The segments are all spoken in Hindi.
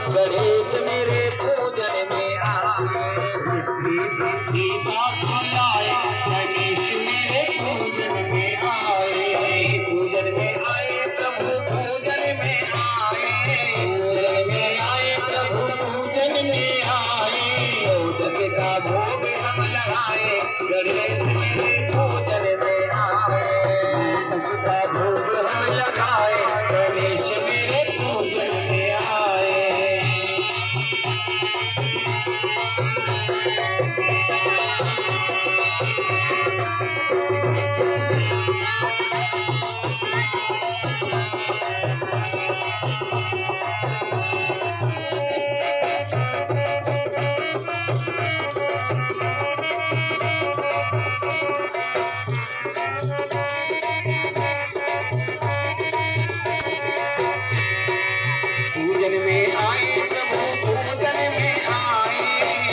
गणेश मेरे पूजन में आए। रिद्धि बात बुलाए गणेश मेरे पूजन में आए। पूजन में आए प्रभु पूजन में आए। पूजन में आए प्रभु पूजन में आए। मोदक का भोग हम लगाए गणेश मेरे पूजन में आए। मोदक का भोग हम लगाए गणेश मेरे पूजन में आए। पूजन में आए प्रभु पूजन में आए।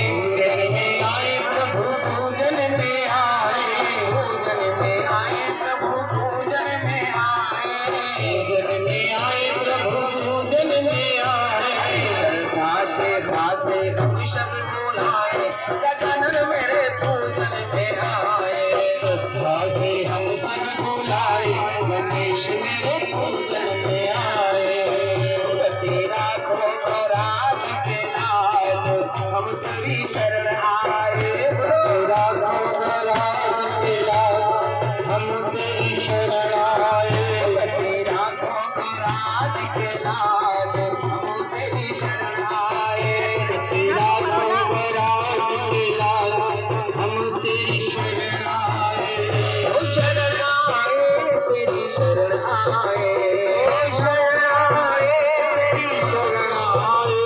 पूजन में आए प्रभु पूजन में आए। पूजन में आए प्रभु पूजन में आए। पूजन में आए प्रभु पूजन में आए। भासे भासे हम शब्द बोलाए गजानन मेरे पूजन में आए। श्रद्धा से हम सब बुलाए गणेश मेरे पूजन में आए। तेरा खो राज के लाल हम तेरी शरण आए। तेरा राज के लाल हम तेरी शरण आए। तेरा खो राज के लाल हम तेरी शरण आए। तेरा राज के लाल हम तेरी शरण आए। ओ शरण आए तेरी शरण आए। ओ शरण आए तेरी शरण आए।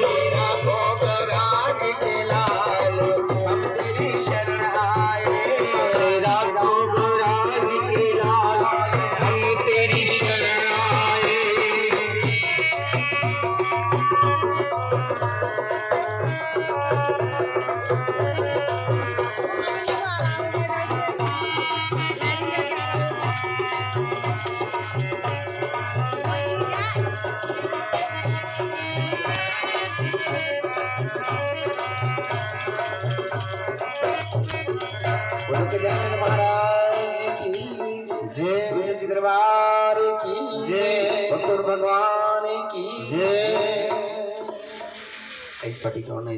तेरा भोग राज के लाल हम तेरी शरण आए। तेरा भोग राज के लाल हम तेरी शरण आए। बोलो गजानन महाराज की जय विष्णु दरबार की जय। भक्तों भगवान की जय। इस पटी कौन है